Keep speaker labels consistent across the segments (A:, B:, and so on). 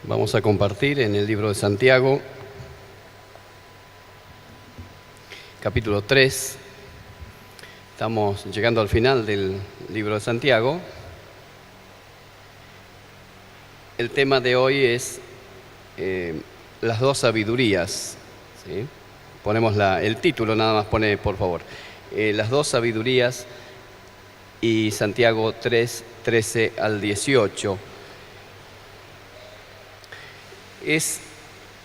A: Vamos a compartir en el libro de Santiago, capítulo 3. Estamos llegando al final del libro de Santiago. El tema de hoy es las dos sabidurías, ¿sí? Ponemos el título, nada más pone, por favor. Las dos sabidurías y Santiago 3, 13 al 18. Es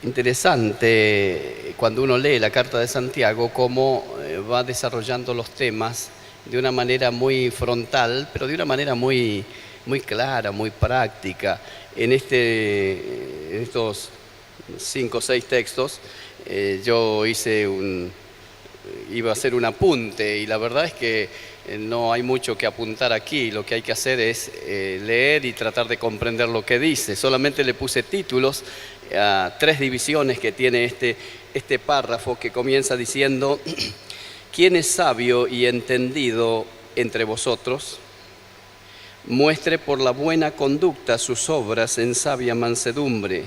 A: interesante cuando uno lee la carta de Santiago cómo va desarrollando los temas de una manera muy frontal, pero de una manera muy clara, muy práctica. En estos 5 o 6 textos yo iba a hacer un apunte y la verdad es que no hay mucho que apuntar aquí. Lo que hay que hacer es leer y tratar de comprender lo que dice. Solamente le puse títulos a 3 divisiones que tiene este párrafo, que comienza diciendo: ¿quién es sabio y entendido entre vosotros? Muestre por la buena conducta sus obras en sabia mansedumbre.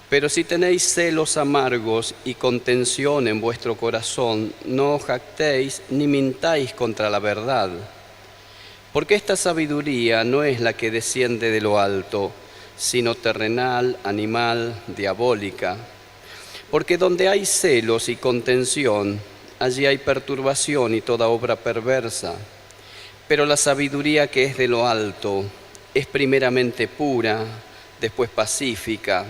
A: Pero si tenéis celos amargos y contención en vuestro corazón, no os jactéis ni mintáis contra la verdad. Porque esta sabiduría no es la que desciende de lo alto, sino terrenal, animal, diabólica. Porque donde hay celos y contención, allí hay perturbación y toda obra perversa. Pero la sabiduría que es de lo alto es primeramente pura, después pacífica,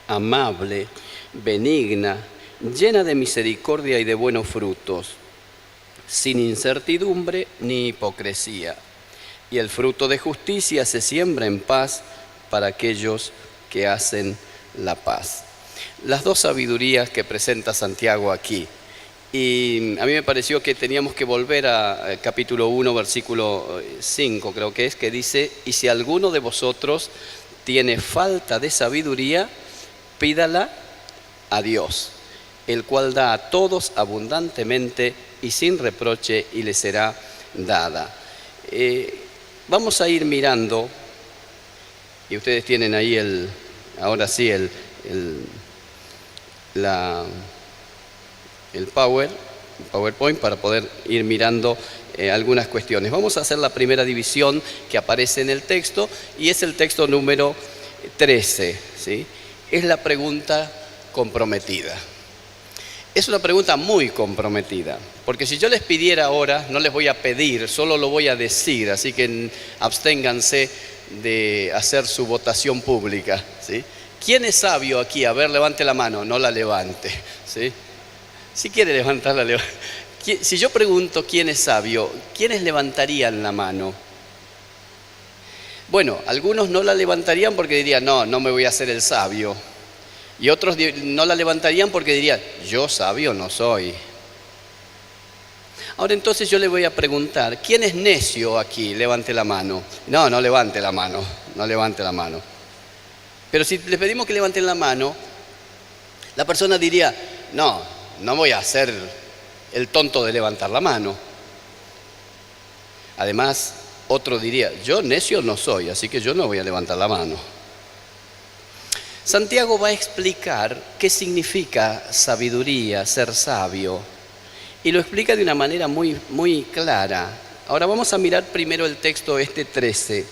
A: amable, benigna, llena de misericordia y de buenos frutos, sin incertidumbre ni hipocresía. Y el fruto de justicia se siembra en paz para aquellos que hacen la paz. Las dos sabidurías que presenta Santiago aquí. Y a mí me pareció que teníamos que volver a capítulo 1, versículo 5, creo que es, que dice: y si alguno de vosotros tiene falta de sabiduría, pídala a Dios, el cual da a todos abundantemente y sin reproche, y le será dada. Vamos a ir mirando, y ustedes tienen ahí ahora sí el PowerPoint para poder ir mirando algunas cuestiones. Vamos a hacer la primera división que aparece en el texto, y es el texto número 13, ¿sí? Es la pregunta comprometida. Es una pregunta muy comprometida, porque si yo les pidiera ahora, no les voy a pedir, solo lo voy a decir, así que absténganse de hacer su votación pública, ¿sí? ¿Quién es sabio aquí? A ver, levante la mano, no la levante, ¿sí? Si quiere levantarla, levante. Si yo pregunto quién es sabio, ¿quiénes levantarían la mano? Bueno, algunos no la levantarían porque dirían: no me voy a hacer el sabio. Y otros no la levantarían porque dirían: yo sabio no soy. Ahora entonces yo le voy a preguntar: ¿quién es necio aquí? Levante la mano. No levante la mano, no levante la mano. Pero si les pedimos que levanten la mano, la persona diría: no voy a hacer el tonto de levantar la mano. Además, otro diría: yo necio no soy, así que yo no voy a levantar la mano. Santiago va a explicar qué significa sabiduría, ser sabio, y lo explica de una manera muy clara. Ahora vamos a mirar primero el texto 13,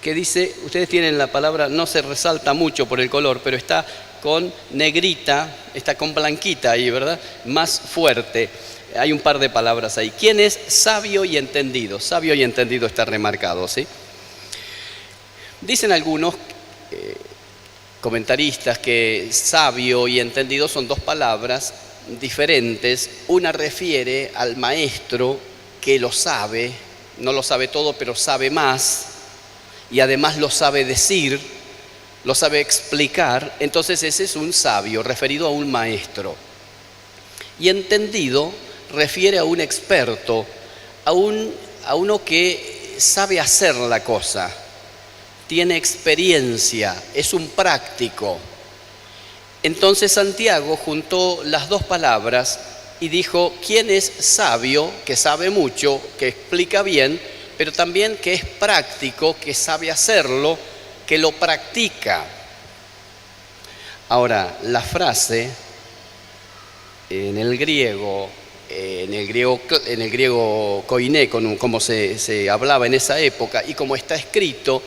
A: que dice, ustedes tienen la palabra, no se resalta mucho por el color, pero está con negrita, está con blanquita ahí, ¿verdad? Más fuerte. Hay un par de palabras ahí. ¿Quién es sabio y entendido? Sabio y entendido está remarcado, ¿sí? Dicen algunos comentaristas que sabio y entendido son 2 palabras diferentes. Una refiere al maestro que lo sabe, no lo sabe todo, pero sabe más, y además lo sabe decir, lo sabe explicar. Entonces ese es un sabio, referido a un maestro. Y entendido refiere a un experto, a uno que sabe hacer la cosa, tiene experiencia, es un práctico. Entonces Santiago juntó las 2 palabras y dijo: ¿quién es sabio? Que sabe mucho, que explica bien, pero también que es práctico, que sabe hacerlo, que lo practica. Ahora, la frase en el griego koiné, como se hablaba en esa época, y como está escrito,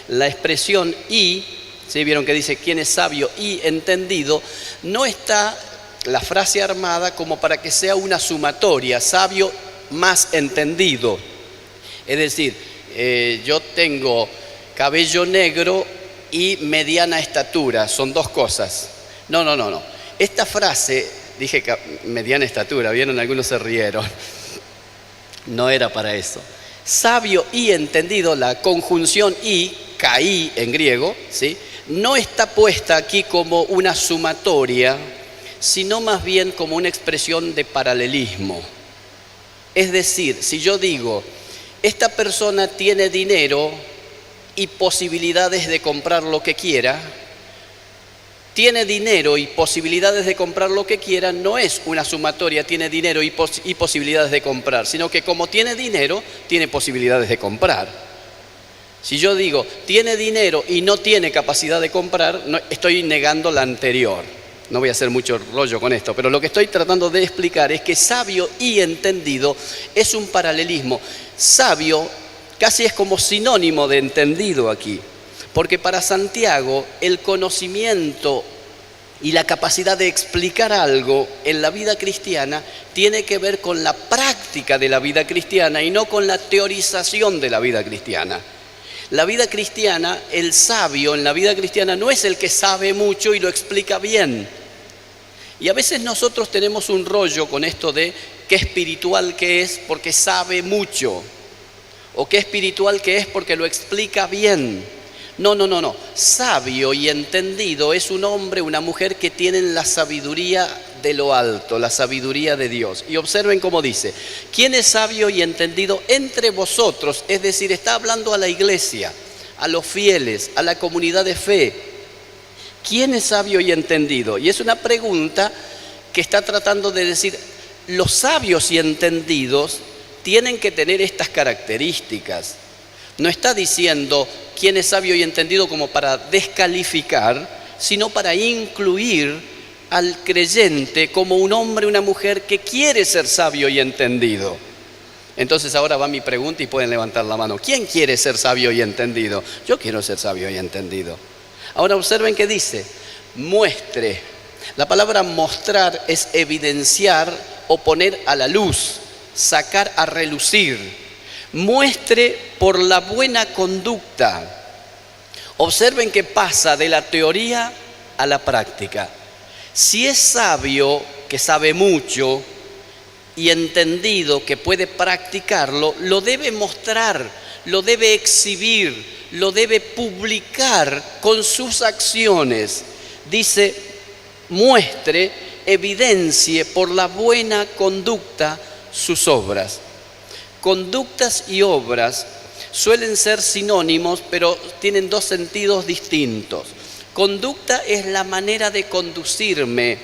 A: la expresión y, ¿sí? Vieron que dice quién es sabio y entendido, no está la frase armada como para que sea una sumatoria, sabio más entendido. Es decir, yo tengo cabello negro y mediana estatura, son dos cosas. No. Esta frase, dije mediana estatura, ¿vieron? Algunos se rieron. No era para eso. Sabio y entendido, la conjunción y, kai en griego, ¿sí? No está puesta aquí como una sumatoria, sino más bien como una expresión de paralelismo. Es decir, si yo digo, esta persona tiene dinero y posibilidades de comprar lo que quiera, tiene dinero y posibilidades de comprar lo que quiera, no es una sumatoria, tiene dinero y posibilidades de comprar, sino que como tiene dinero, tiene posibilidades de comprar. Si yo digo, tiene dinero y no tiene capacidad de comprar, no, estoy negando la anterior. No voy a hacer mucho rollo con esto, pero lo que estoy tratando de explicar es que sabio y entendido es un paralelismo. Sabio casi es como sinónimo de entendido aquí. Porque para Santiago el conocimiento y la capacidad de explicar algo en la vida cristiana tiene que ver con la práctica de la vida cristiana y no con la teorización de la vida cristiana. La vida cristiana, el sabio en la vida cristiana no es el que sabe mucho y lo explica bien. Y a veces nosotros tenemos un rollo con esto de qué espiritual que es porque sabe mucho, o qué espiritual que es porque lo explica bien. No. Sabio y entendido es un hombre, una mujer que tienen la sabiduría de lo alto, la sabiduría de Dios. Y observen cómo dice, ¿quién es sabio y entendido entre vosotros? Es decir, está hablando a la iglesia, a los fieles, a la comunidad de fe. ¿Quién es sabio y entendido? Y es una pregunta que está tratando de decir, los sabios y entendidos tienen que tener estas características. No está diciendo quién es sabio y entendido como para descalificar, sino para incluir al creyente como un hombre, una mujer que quiere ser sabio y entendido. Entonces ahora va mi pregunta y pueden levantar la mano. ¿Quién quiere ser sabio y entendido? Yo quiero ser sabio y entendido. Ahora observen que dice, muestre. La palabra mostrar es evidenciar o poner a la luz, sacar a relucir. Muestre por la buena conducta. Observen que pasa de la teoría a la práctica. Si es sabio, que sabe mucho, y entendido, que puede practicarlo, lo debe mostrar, lo debe exhibir, lo debe publicar con sus acciones. Dice, muestre, evidencie por la buena conducta sus obras. Conductas y obras suelen ser sinónimos, pero tienen dos sentidos distintos. Conducta es la manera de conducirme.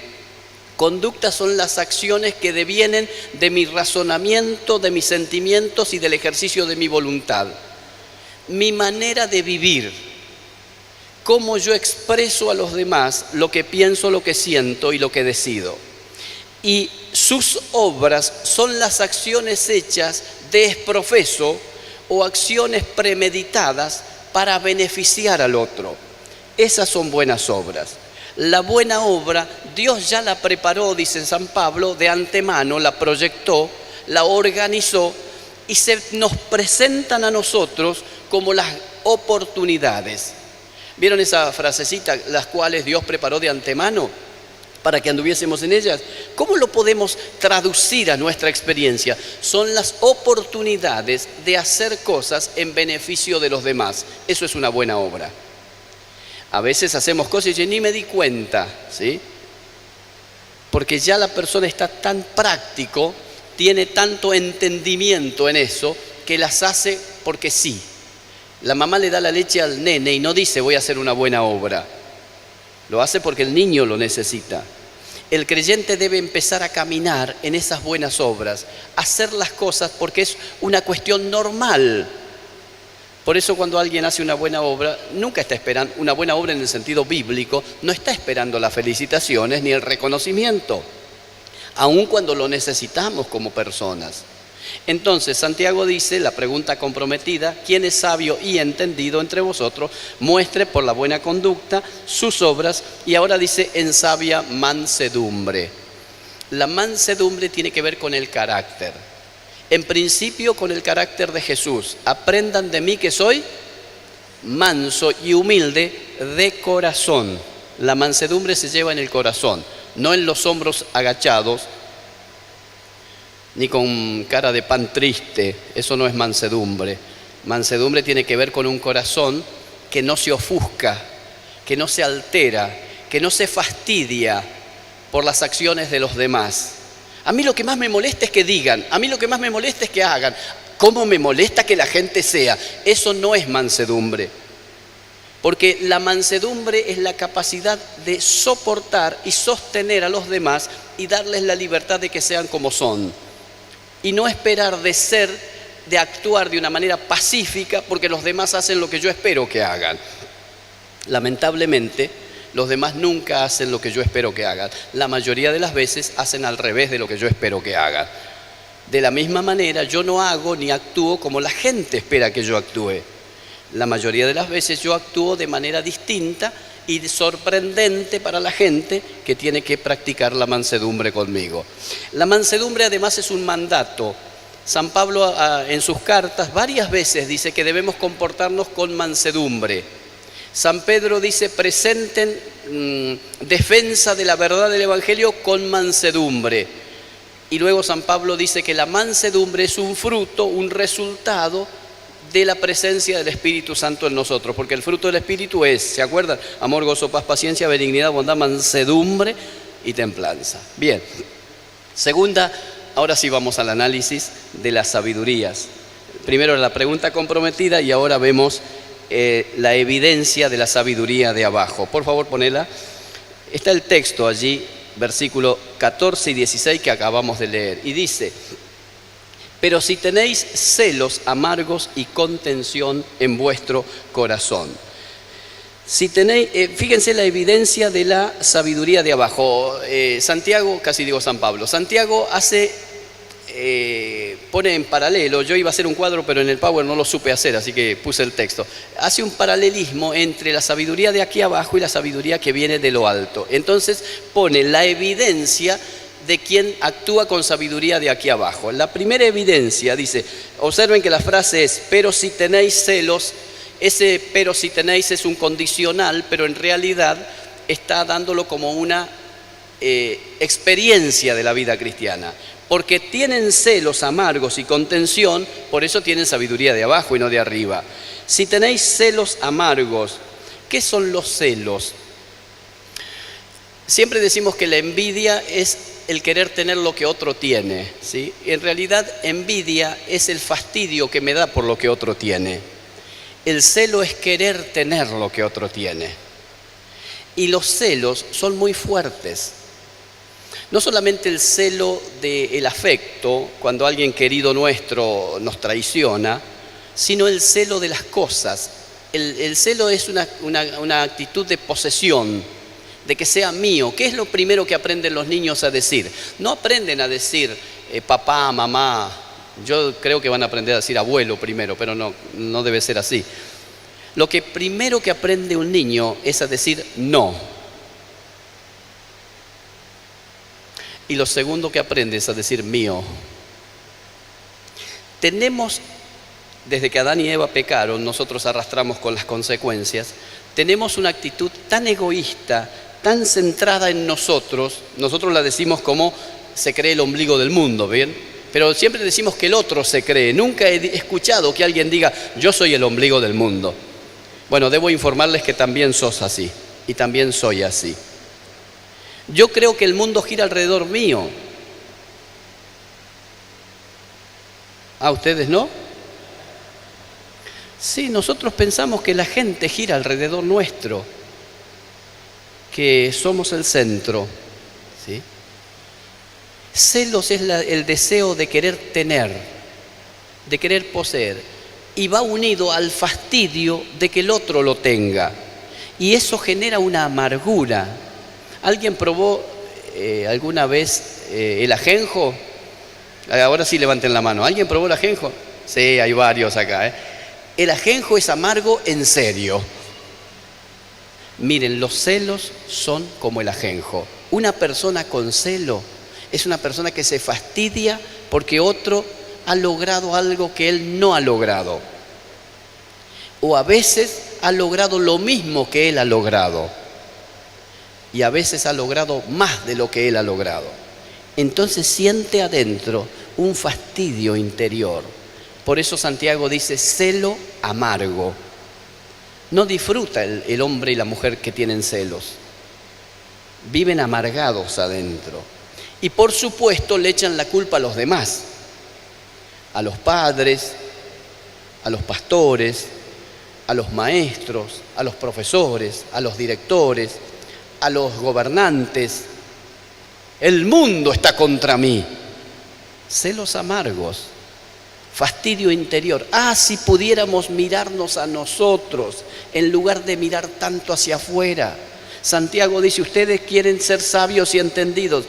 A: Conductas son las acciones que devienen de mi razonamiento, de mis sentimientos y del ejercicio de mi voluntad. Mi manera de vivir, cómo yo expreso a los demás lo que pienso, lo que siento y lo que decido. Y sus obras son las acciones hechas desprofeso o acciones premeditadas para beneficiar al otro. Esas son buenas obras. La buena obra, Dios ya la preparó, dice San Pablo, de antemano, la proyectó, la organizó y se nos presentan a nosotros como las oportunidades. ¿Vieron esa frasecita, las cuales Dios preparó de antemano para que anduviésemos en ellas? ¿Cómo lo podemos traducir a nuestra experiencia? Son las oportunidades de hacer cosas en beneficio de los demás. Eso es una buena obra. A veces hacemos cosas y yo ni me di cuenta, ¿sí? Porque ya la persona está tan práctico, tiene tanto entendimiento en eso, que las hace porque sí. La mamá le da la leche al nene y no dice voy a hacer una buena obra. Lo hace porque el niño lo necesita. El creyente debe empezar a caminar en esas buenas obras, hacer las cosas porque es una cuestión normal. Por eso cuando alguien hace una buena obra, nunca está esperando, una buena obra en el sentido bíblico, no está esperando las felicitaciones ni el reconocimiento, aun cuando lo necesitamos como personas. Entonces Santiago dice, la pregunta comprometida, ¿quién es sabio y entendido entre vosotros? Muestre por la buena conducta sus obras, y ahora dice en sabia mansedumbre. La mansedumbre tiene que ver con el carácter. En principio con el carácter de Jesús. Aprendan de mí que soy manso y humilde de corazón. La mansedumbre se lleva en el corazón, no en los hombros agachados, ni con cara de pan triste. Eso no es mansedumbre. Mansedumbre tiene que ver con un corazón que no se ofusca, que no se altera, que no se fastidia por las acciones de los demás. A mí lo que más me molesta es que digan, a mí lo que más me molesta es que hagan. ¿Cómo me molesta que la gente sea? Eso no es mansedumbre. Porque la mansedumbre es la capacidad de soportar y sostener a los demás y darles la libertad de que sean como son. Y no esperar de actuar de una manera pacífica porque los demás hacen lo que yo espero que hagan. Lamentablemente, los demás nunca hacen lo que yo espero que hagan. La mayoría de las veces hacen al revés de lo que yo espero que hagan. De la misma manera, yo no hago ni actúo como la gente espera que yo actúe. La mayoría de las veces yo actúo de manera distinta y sorprendente para la gente que tiene que practicar la mansedumbre conmigo. La mansedumbre además es un mandato. San Pablo en sus cartas varias veces dice que debemos comportarnos con mansedumbre. San Pedro dice, presenten defensa de la verdad del Evangelio con mansedumbre. Y luego San Pablo dice que la mansedumbre es un fruto, un resultado de la presencia del Espíritu Santo en nosotros. Porque el fruto del Espíritu es, ¿se acuerdan? Amor, gozo, paz, paciencia, benignidad, bondad, mansedumbre y templanza. Bien, segunda, ahora sí vamos al análisis de las sabidurías. Primero la pregunta comprometida y ahora vemos la evidencia de la sabiduría de abajo. Por favor, ponela. Está el texto allí, versículo 14 y 16 que acabamos de leer. Y dice, pero si tenéis celos amargos y contención en vuestro corazón. Si tenéis, fíjense la evidencia de la sabiduría de abajo. Santiago, casi digo San Pablo, Santiago pone en paralelo, yo iba a hacer un cuadro pero en el Power no lo supe hacer, así que puse el texto. Hace un paralelismo entre la sabiduría de aquí abajo y la sabiduría que viene de lo alto. Entonces pone la evidencia de quien actúa con sabiduría de aquí abajo. La primera evidencia dice, observen que la frase es, pero si tenéis celos, ese pero si tenéis es un condicional, pero en realidad está dándolo como una experiencia de la vida cristiana. Porque tienen celos amargos y contención, por eso tienen sabiduría de abajo y no de arriba. Si tenéis celos amargos, ¿qué son los celos? Siempre decimos que la envidia es el querer tener lo que otro tiene, ¿sí? En realidad, envidia es el fastidio que me da por lo que otro tiene. El celo es querer tener lo que otro tiene. Y los celos son muy fuertes. No solamente el celo del afecto, cuando alguien querido nuestro nos traiciona, sino el celo de las cosas. El celo es una actitud de posesión, de que sea mío. ¿Qué es lo primero que aprenden los niños a decir? No aprenden a decir papá, mamá. Yo creo que van a aprender a decir abuelo primero, pero no debe ser así. Lo que primero que aprende un niño es a decir no. Y lo segundo que aprende es a decir mío. Desde que Adán y Eva pecaron, nosotros arrastramos con las consecuencias, tenemos una actitud tan egoísta, tan centrada en nosotros la decimos como se cree el ombligo del mundo, ¿bien? Pero siempre decimos que el otro se cree. Nunca he escuchado que alguien diga, yo soy el ombligo del mundo. Bueno, debo informarles que también sos así, y también soy así. Yo creo que el mundo gira alrededor mío. ¿Ustedes no? Sí, nosotros pensamos que la gente gira alrededor nuestro, que somos el centro, ¿sí? Celos es el deseo de querer tener, de querer poseer. y va unido al fastidio de que el otro lo tenga. Y eso genera una amargura. ¿Alguien probó alguna vez el ajenjo? Ahora sí levanten la mano. ¿Alguien probó el ajenjo? Sí, hay varios acá. El ajenjo es amargo en serio. Miren, los celos son como el ajenjo. Una persona con celo es una persona que se fastidia porque otro ha logrado algo que él no ha logrado. O a veces ha logrado lo mismo que él ha logrado. Y a veces ha logrado más de lo que él ha logrado. Entonces siente adentro un fastidio interior. Por eso Santiago dice celo amargo. No disfruta el hombre y la mujer que tienen celos. Viven amargados adentro. Y por supuesto le echan la culpa a los demás. A los padres, a los pastores, a los maestros, a los profesores, a los directores, a los gobernantes. El mundo está contra mí. Celos amargos. Fastidio interior. Si pudiéramos mirarnos a nosotros en lugar de mirar tanto hacia afuera. Santiago dice, ustedes quieren ser sabios y entendidos.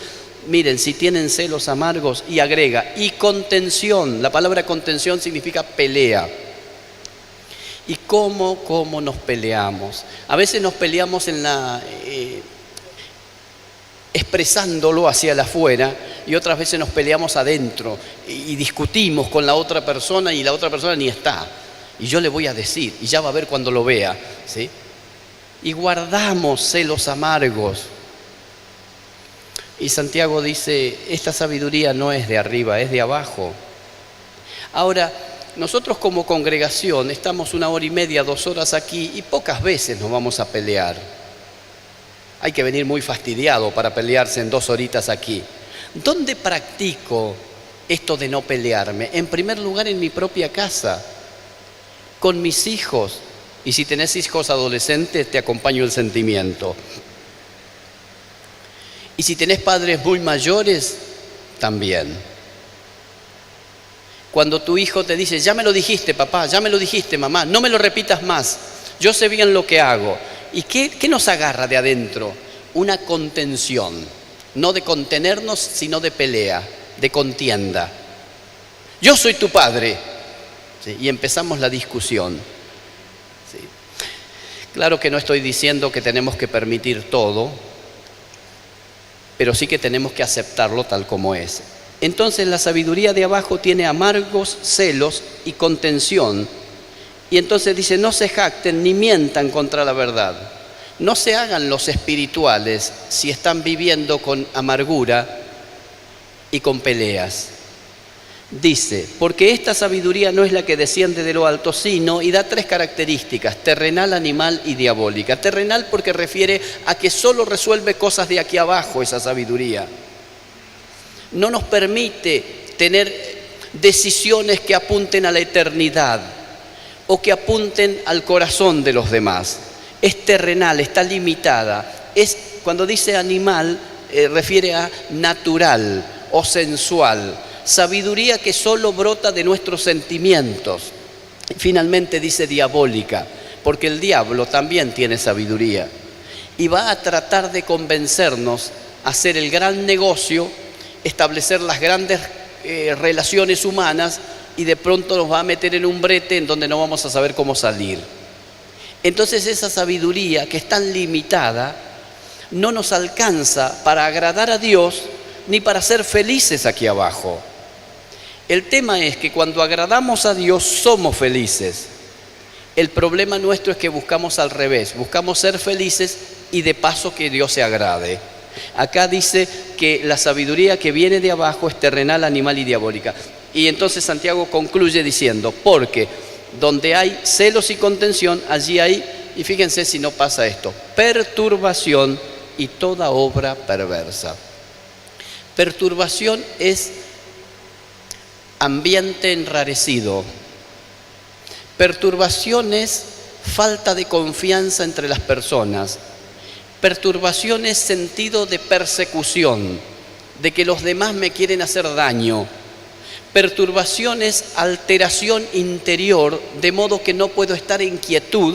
A: Miren, si tienen celos amargos, y agrega, y contención. La palabra contención significa pelea. ¿Y cómo nos peleamos? A veces nos peleamos expresándolo hacia el afuera, y otras veces nos peleamos adentro y discutimos con la otra persona y la otra persona ni está. Y yo le voy a decir, y ya va a ver cuando lo vea, ¿sí? Y guardamos celos amargos. Y Santiago dice, esta sabiduría no es de arriba, es de abajo. Ahora, nosotros como congregación estamos 1 hora y media, 2 horas aquí y pocas veces nos vamos a pelear. Hay que venir muy fastidiado para pelearse en 2 horitas aquí. ¿Dónde practico esto de no pelearme? En primer lugar, en mi propia casa, con mis hijos. Y si tenés hijos adolescentes, te acompaño el sentimiento. Y si tenés padres muy mayores, también. Cuando tu hijo te dice, ya me lo dijiste papá, ya me lo dijiste mamá, no me lo repitas más, yo sé bien lo que hago. ¿Y qué nos agarra de adentro? Una contención. No de contenernos, sino de pelea, de contienda. Yo soy tu padre. ¿Sí? Y empezamos la discusión. ¿Sí? Claro que no estoy diciendo que tenemos que permitir todo, pero sí que tenemos que aceptarlo tal como es. Entonces la sabiduría de abajo tiene amargos celos y contención. Y entonces dice, no se jacten ni mientan contra la verdad. No se hagan los espirituales si están viviendo con amargura y con peleas. Dice, porque esta sabiduría no es la que desciende de lo alto, sino, y da 3 características, terrenal, animal y diabólica. Terrenal porque refiere a que solo resuelve cosas de aquí abajo esa sabiduría. No nos permite tener decisiones que apunten a la eternidad o que apunten al corazón de los demás. Es terrenal, está limitada. Cuando dice animal, refiere a natural o sensual. Sabiduría que solo brota de nuestros sentimientos. Y finalmente dice diabólica, porque el diablo también tiene sabiduría. Y va a tratar de convencernos a hacer el gran negocio, establecer las grandes relaciones humanas, y de pronto nos va a meter en un brete en donde no vamos a saber cómo salir. Entonces esa sabiduría que es tan limitada no nos alcanza para agradar a Dios ni para ser felices aquí abajo. El tema es que cuando agradamos a Dios somos felices. El problema nuestro es que buscamos al revés, buscamos ser felices y de paso que Dios se agrade. Acá dice que la sabiduría que viene de abajo es terrenal, animal y diabólica. Y entonces Santiago concluye diciendo, porque donde hay celos y contención, allí hay, y fíjense si no pasa esto, perturbación y toda obra perversa. Perturbación es ambiente enrarecido. Perturbación es falta de confianza entre las personas. Perturbación es sentido de persecución, de que los demás me quieren hacer daño. Perturbación es alteración interior, de modo que no puedo estar en quietud,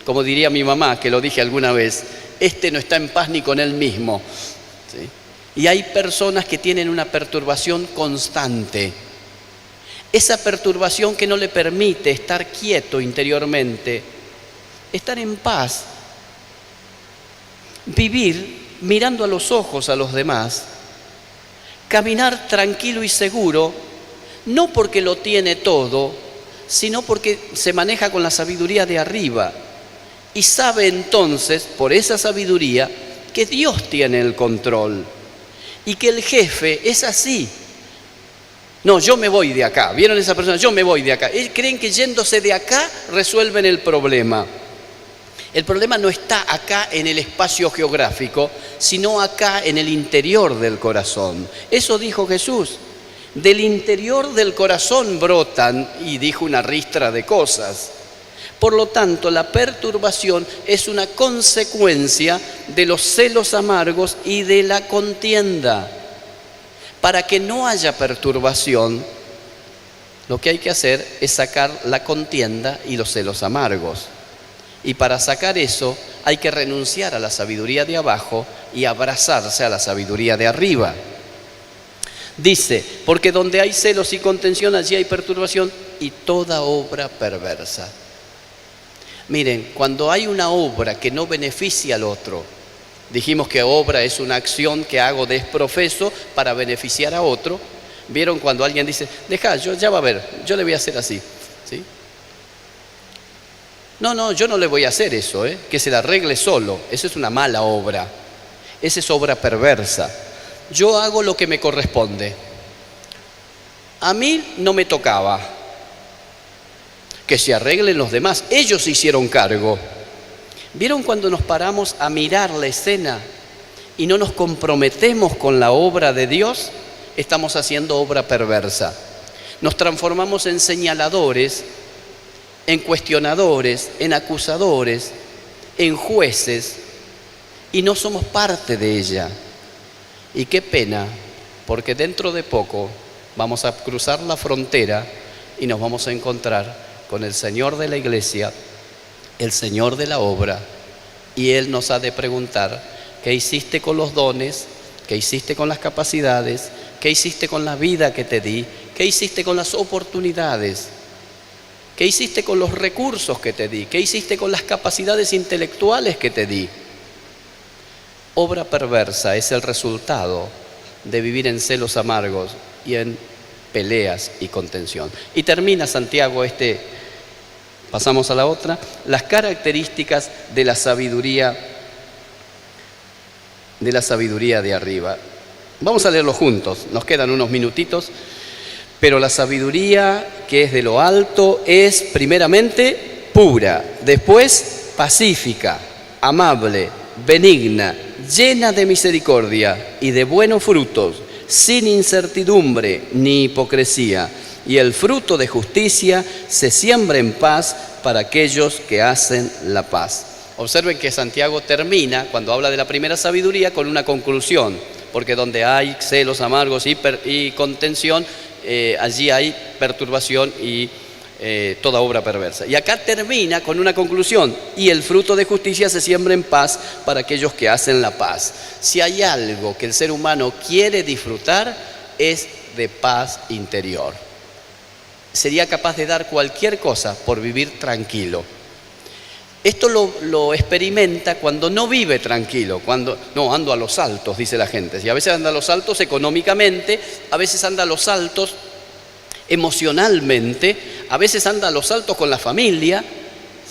A: como diría mi mamá, que lo dije alguna vez, este no está en paz ni con él mismo. ¿Sí? Y hay personas que tienen una perturbación constante. Esa perturbación que no le permite estar quieto interiormente, estar en paz, vivir mirando a los ojos a los demás, caminar tranquilo y seguro, no porque lo tiene todo, sino porque se maneja con la sabiduría de arriba y sabe entonces, por esa sabiduría, que Dios tiene el control y que el jefe es así. No, yo me voy de acá. ¿Vieron esa persona? Yo me voy de acá. Creen que yéndose de acá resuelven el problema. El problema no está acá en el espacio geográfico, sino acá en el interior del corazón. Eso dijo Jesús. Del interior del corazón brotan, y dijo una ristra de cosas. Por lo tanto, la perturbación es una consecuencia de los celos amargos y de la contienda. Para que no haya perturbación, lo que hay que hacer es sacar la contienda y los celos amargos. Y para sacar eso hay que renunciar a la sabiduría de abajo y abrazarse a la sabiduría de arriba. Dice, porque donde hay celos y contención, allí hay perturbación y toda obra perversa. Miren, cuando hay una obra que no beneficia al otro, dijimos que obra es una acción que hago desprofeso para beneficiar a otro. ¿Vieron cuando alguien dice, deja, ya va a ver, yo le voy a hacer así? ¿Sí? No, yo no le voy a hacer eso, que se la arregle solo. Eso es una mala obra. Esa es obra perversa. Yo hago lo que me corresponde. A mí no me tocaba. Que se arreglen los demás. Ellos se hicieron cargo. ¿Vieron cuando nos paramos a mirar la escena y no nos comprometemos con la obra de Dios? Estamos haciendo obra perversa. Nos transformamos en señaladores, en cuestionadores, en acusadores, en jueces, y no somos parte de ella. Y qué pena, porque dentro de poco vamos a cruzar la frontera y nos vamos a encontrar con el Señor de la iglesia, el Señor de la obra, y Él nos ha de preguntar, ¿qué hiciste con los dones? ¿Qué hiciste con las capacidades? ¿Qué hiciste con la vida que te di? ¿Qué hiciste con las oportunidades? ¿Qué hiciste con los recursos que te di? ¿Qué hiciste con las capacidades intelectuales que te di? Obra perversa es el resultado de vivir en celos amargos y en peleas y contención. Y termina Santiago pasamos a la otra, las características de la sabiduría de arriba. Vamos a leerlo juntos, nos quedan unos minutitos. Pero la sabiduría que es de lo alto es primeramente pura, después pacífica, amable, benigna, llena de misericordia y de buenos frutos, sin incertidumbre ni hipocresía. Y el fruto de justicia se siembra en paz para aquellos que hacen la paz. Observen que Santiago termina, cuando habla de la primera sabiduría, con una conclusión, porque donde hay celos amargos y contención, allí hay perturbación y toda obra perversa. Y acá termina con una conclusión, y el fruto de justicia se siembra en paz para aquellos que hacen la paz. Si hay algo que el ser humano quiere disfrutar, es de paz interior. Sería capaz de dar cualquier cosa por vivir tranquilo. Esto lo experimenta cuando no vive tranquilo, cuando no ando a los saltos, dice la gente. Y a veces anda a los saltos económicamente, a veces anda a los saltos emocionalmente, a veces anda a los saltos con la familia,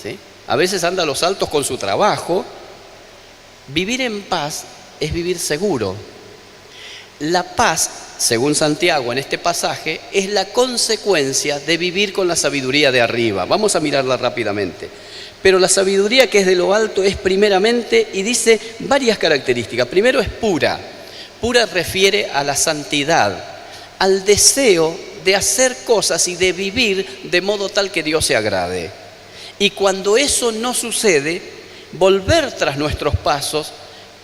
A: ¿sí? A veces anda a los saltos con su trabajo. Vivir en paz es vivir seguro. La paz, según Santiago en este pasaje, es la consecuencia de vivir con la sabiduría de arriba. Vamos a mirarla rápidamente. Pero la sabiduría que es de lo alto es primeramente, y dice varias características. Primero es pura. Pura refiere a la santidad, al deseo de hacer cosas y de vivir de modo tal que Dios se agrade. Y cuando eso no sucede, volver tras nuestros pasos,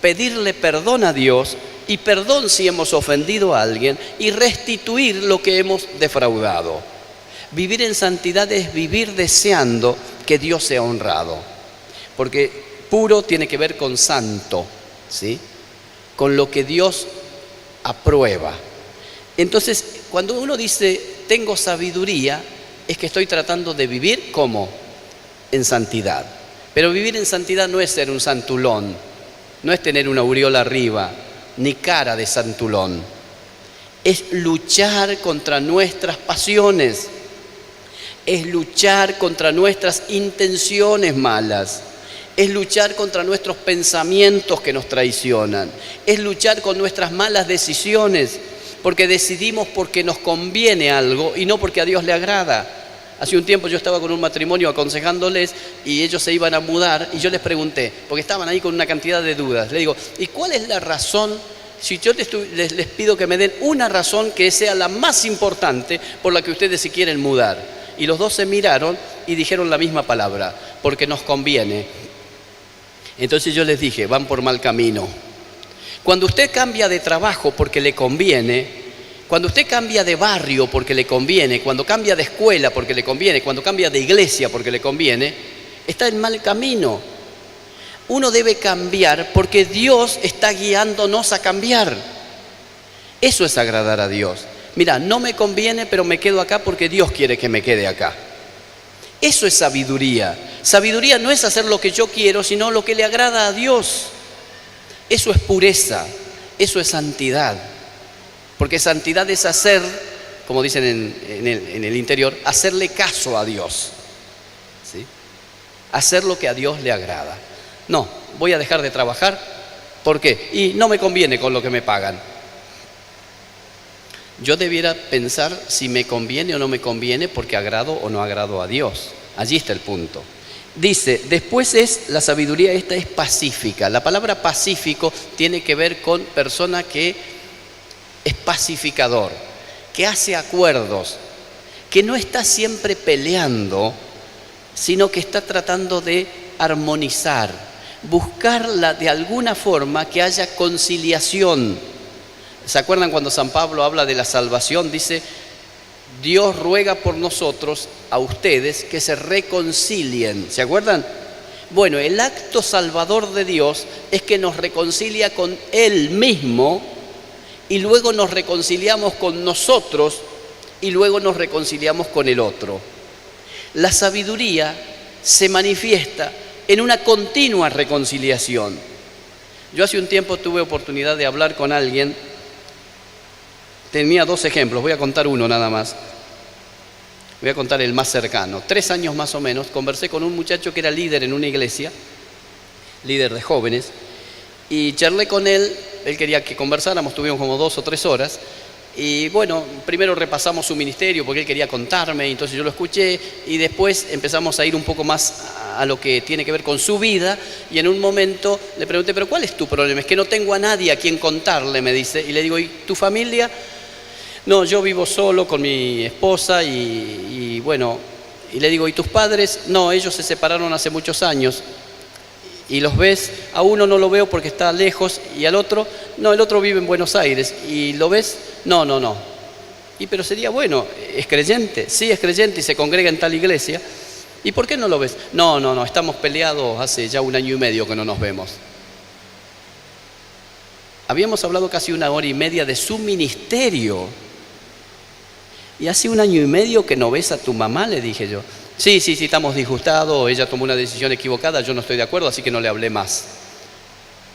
A: pedirle perdón a Dios y perdón si hemos ofendido a alguien y restituir lo que hemos defraudado. Vivir en santidad es vivir deseando que Dios sea honrado, porque puro tiene que ver con santo, ¿sí? Con lo que Dios aprueba. Entonces, cuando uno dice tengo sabiduría, es que estoy tratando de vivir ¿cómo? En santidad. Pero vivir en santidad no es ser un santulón, no es tener una aureola arriba, ni cara de santulón. Es luchar contra nuestras pasiones, es luchar contra nuestras intenciones malas, es luchar contra nuestros pensamientos que nos traicionan, es luchar con nuestras malas decisiones, porque decidimos porque nos conviene algo y no porque a Dios le agrada. Hace un tiempo yo estaba con un matrimonio aconsejándoles y ellos se iban a mudar y yo les pregunté, porque estaban ahí con una cantidad de dudas, le digo, ¿y cuál es la razón? Si yo les pido que me den una razón que sea la más importante por la que ustedes se quieren mudar. Y los dos se miraron y dijeron la misma palabra, porque nos conviene. Entonces yo les dije, van por mal camino. Cuando usted cambia de trabajo porque le conviene, cuando usted cambia de barrio porque le conviene, cuando cambia de escuela porque le conviene, cuando cambia de iglesia porque le conviene, está en mal camino. Uno debe cambiar porque Dios está guiándonos a cambiar. Eso es agradar a Dios. Mira, no me conviene, pero me quedo acá porque Dios quiere que me quede acá. Eso es sabiduría. Sabiduría no es hacer lo que yo quiero, sino lo que le agrada a Dios. Eso es pureza, eso es santidad. Porque santidad es hacer, como dicen en el interior, hacerle caso a Dios, ¿sí? Hacer lo que a Dios le agrada. No, voy a dejar de trabajar, ¿por qué? Y no me conviene con lo que me pagan. Yo debiera pensar si me conviene o no me conviene porque agrado o no agrado a Dios. Allí está el punto. Dice, después la sabiduría esta es pacífica. La palabra pacífico tiene que ver con persona que es pacificador, que hace acuerdos, que no está siempre peleando, sino que está tratando de armonizar, buscarla de alguna forma que haya conciliación. ¿Se acuerdan cuando San Pablo habla de la salvación? Dice, Dios ruega por nosotros, a ustedes, que se reconcilien. ¿Se acuerdan? Bueno, el acto salvador de Dios es que nos reconcilia con Él mismo y luego nos reconciliamos con nosotros y luego nos reconciliamos con el otro. La sabiduría se manifiesta en una continua reconciliación. Yo hace un tiempo tuve oportunidad de hablar con alguien. Tenía 2 ejemplos, voy a contar uno nada más. Voy a contar el más cercano. 3 años más o menos, conversé con un muchacho que era líder en una iglesia, líder de jóvenes, y charlé con él. Él quería que conversáramos, tuvimos como 2 o 3 horas. Y bueno, primero repasamos su ministerio porque él quería contarme, y entonces yo lo escuché, y después empezamos a ir un poco más a lo que tiene que ver con su vida, y en un momento le pregunté, ¿pero cuál es tu problema? Es que no tengo a nadie a quien contarle, me dice, y le digo, ¿y tu familia? No, yo vivo solo con mi esposa y bueno, y le digo, ¿y tus padres? No, ellos se separaron hace muchos años. Y los ves, a uno no lo veo porque está lejos, y al otro, no, el otro vive en Buenos Aires. ¿Y lo ves? No. Y pero sería bueno, ¿es creyente? Sí, es creyente y se congrega en tal iglesia. ¿Y por qué no lo ves? No, estamos peleados hace ya 1 año y medio que no nos vemos. Habíamos hablado casi 1 hora y media de su ministerio. Y hace 1 año y medio que no ves a tu mamá, le dije yo. Sí, estamos disgustados, ella tomó una decisión equivocada, yo no estoy de acuerdo, así que no le hablé más.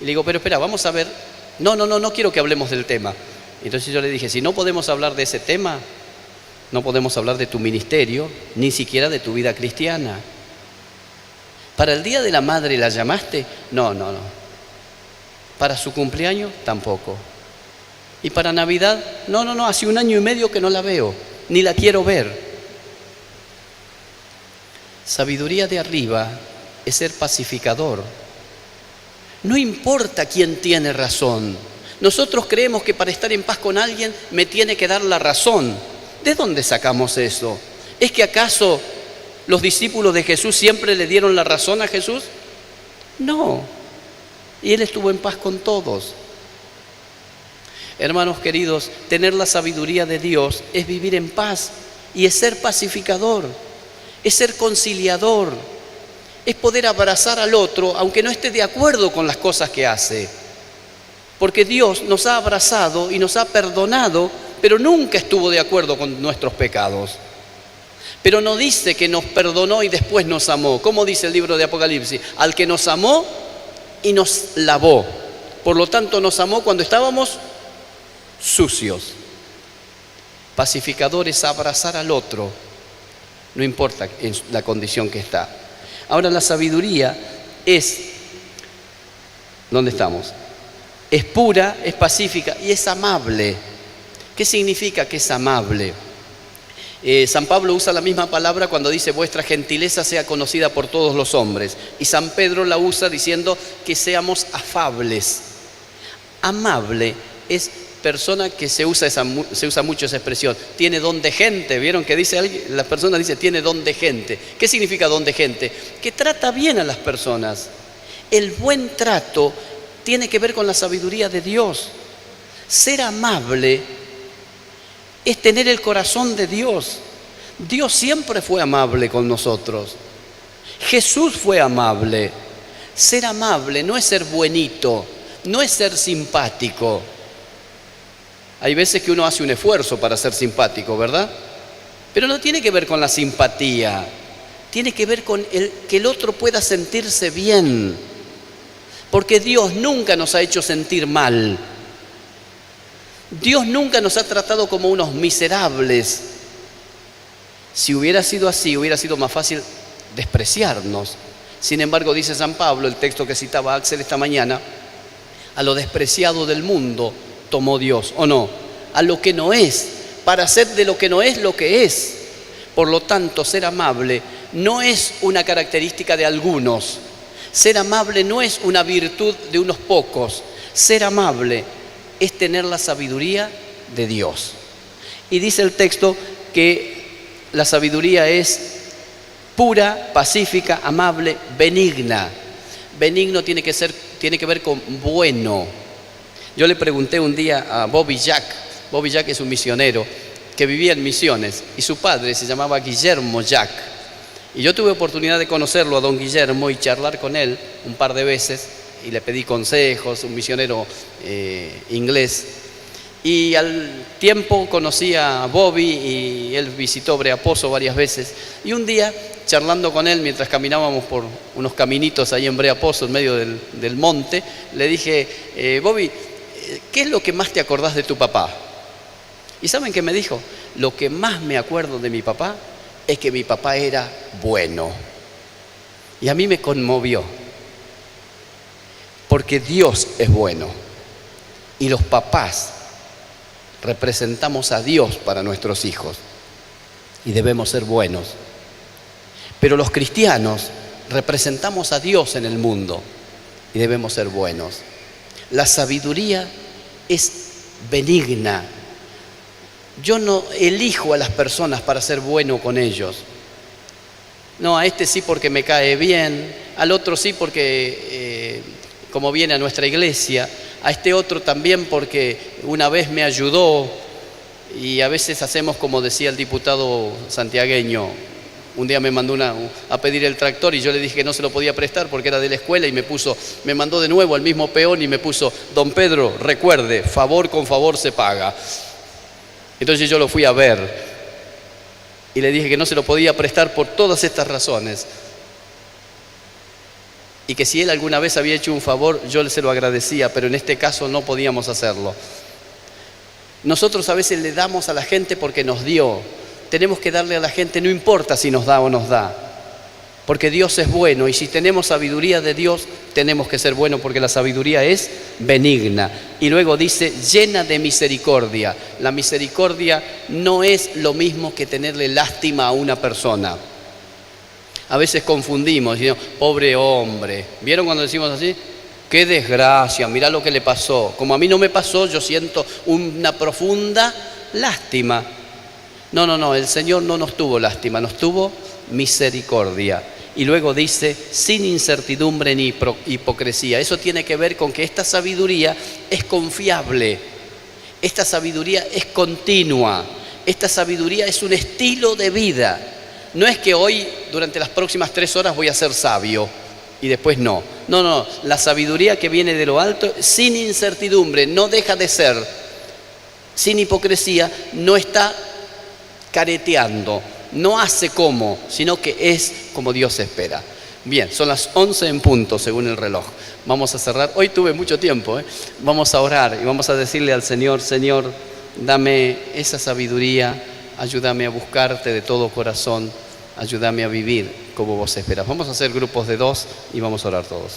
A: Y le digo, pero espera, vamos a ver. No quiero que hablemos del tema. Entonces yo le dije, si no podemos hablar de ese tema, no podemos hablar de tu ministerio, ni siquiera de tu vida cristiana. ¿Para el Día de la Madre la llamaste? No. ¿Para su cumpleaños? Tampoco. ¿Y para Navidad? No, hace 1 año y medio que no la veo, ni la quiero ver. Sabiduría de arriba es ser pacificador. No importa quién tiene razón. Nosotros creemos que para estar en paz con alguien me tiene que dar la razón. ¿De dónde sacamos eso? ¿Es que acaso los discípulos de Jesús siempre le dieron la razón a Jesús? No. Y Él estuvo en paz con todos. Hermanos queridos, tener la sabiduría de Dios es vivir en paz y es ser pacificador, es ser conciliador, es poder abrazar al otro aunque no esté de acuerdo con las cosas que hace. Porque Dios nos ha abrazado y nos ha perdonado, pero nunca estuvo de acuerdo con nuestros pecados. Pero no dice que nos perdonó y después nos amó. ¿Cómo dice el libro de Apocalipsis? Al que nos amó y nos lavó. Por lo tanto, nos amó cuando estábamos sucios. Pacificador es abrazar al otro, no importa en la condición que está. Ahora, la sabiduría es, ¿dónde estamos? Es pura, es pacífica y es amable. ¿Qué significa que es amable? San Pablo usa la misma palabra cuando dice vuestra gentileza sea conocida por todos los hombres. Y San Pedro la usa diciendo que seamos afables. Amable es persona que se usa mucho esa expresión. Tiene don de gente. ¿Vieron que dice alguien? La persona dice tiene don de gente. ¿Qué significa don de gente? Que trata bien a las personas. El buen trato tiene que ver con la sabiduría de Dios. Ser amable es tener el corazón de Dios. Dios siempre fue amable con nosotros. Jesús fue amable. Ser amable no es ser buenito, no es ser simpático. Hay veces que uno hace un esfuerzo para ser simpático, ¿verdad? Pero no tiene que ver con la simpatía. Tiene que ver con que el otro pueda sentirse bien. Porque Dios nunca nos ha hecho sentir mal. Dios nunca nos ha tratado como unos miserables. Si hubiera sido así, hubiera sido más fácil despreciarnos. Sin embargo, dice San Pablo, el texto que citaba Axel esta mañana, a lo despreciado del mundo tomó Dios, ¿o no? A lo que no es, para hacer de lo que no es lo que es. Por lo tanto, ser amable no es una característica de algunos. Ser amable no es una virtud de unos pocos. Ser amable es tener la sabiduría de Dios. Y dice el texto que la sabiduría es pura, pacífica, amable, benigna. Benigno tiene que ver con bueno. Yo le pregunté un día a Bobby Jack. Bobby Jack es un misionero que vivía en Misiones y su padre se llamaba Guillermo Jack. Y yo tuve oportunidad de conocerlo a don Guillermo y charlar con él un par de veces y le pedí consejos, un misionero inglés. Y al tiempo conocí a Bobby y él visitó Breaposo varias veces. Y un día, charlando con él mientras caminábamos por unos caminitos ahí en Breaposo, en medio del monte, le dije, Bobby, ¿qué es lo que más te acordás de tu papá? ¿Y saben qué me dijo? Lo que más me acuerdo de mi papá es que mi papá era bueno. Y a mí me conmovió. Porque Dios es bueno. Y los papás representamos a Dios para nuestros hijos. Y debemos ser buenos. Pero los cristianos representamos a Dios en el mundo. Y debemos ser buenos. La sabiduría es benigna. Yo no elijo a las personas para ser bueno con ellos. No, a este sí porque me cae bien, al otro sí porque como viene a nuestra iglesia, a este otro también porque una vez me ayudó. Y a veces hacemos como decía el diputado santiagueño. Un día me mandó a pedir el tractor y yo le dije que no se lo podía prestar porque era de la escuela y me mandó de nuevo al mismo peón y me puso, don Pedro, recuerde, favor con favor se paga. Entonces yo lo fui a ver y le dije que no se lo podía prestar por todas estas razones y que si él alguna vez había hecho un favor yo se lo agradecía, pero en este caso no podíamos hacerlo. Nosotros a veces le damos a la gente porque nos dio. Tenemos que darle a la gente, no importa si nos da o nos da, porque Dios es bueno y si tenemos sabiduría de Dios, tenemos que ser buenos porque la sabiduría es benigna. Y luego dice, llena de misericordia. La misericordia no es lo mismo que tenerle lástima a una persona. A veces confundimos, decimos, pobre hombre. ¿Vieron cuando decimos así? Qué desgracia, mirá lo que le pasó. Como a mí no me pasó, yo siento una profunda lástima. No, el Señor no nos tuvo lástima, nos tuvo misericordia. Y luego dice, sin incertidumbre ni hipocresía. Eso tiene que ver con que esta sabiduría es confiable. Esta sabiduría es continua. Esta sabiduría es un estilo de vida. No es que hoy, durante las próximas 3 horas, voy a ser sabio y después no. No, no. La sabiduría que viene de lo alto, sin incertidumbre, no deja de ser. Sin hipocresía, no está careteando. No hace como, sino que es como Dios espera. Bien, son las 11 en punto, según el reloj. Vamos a cerrar. Hoy tuve mucho tiempo, ¿eh? Vamos a orar y vamos a decirle al Señor: Señor, dame esa sabiduría, ayúdame a buscarte de todo corazón, ayúdame a vivir como vos esperas. Vamos a hacer grupos de 2 y vamos a orar todos.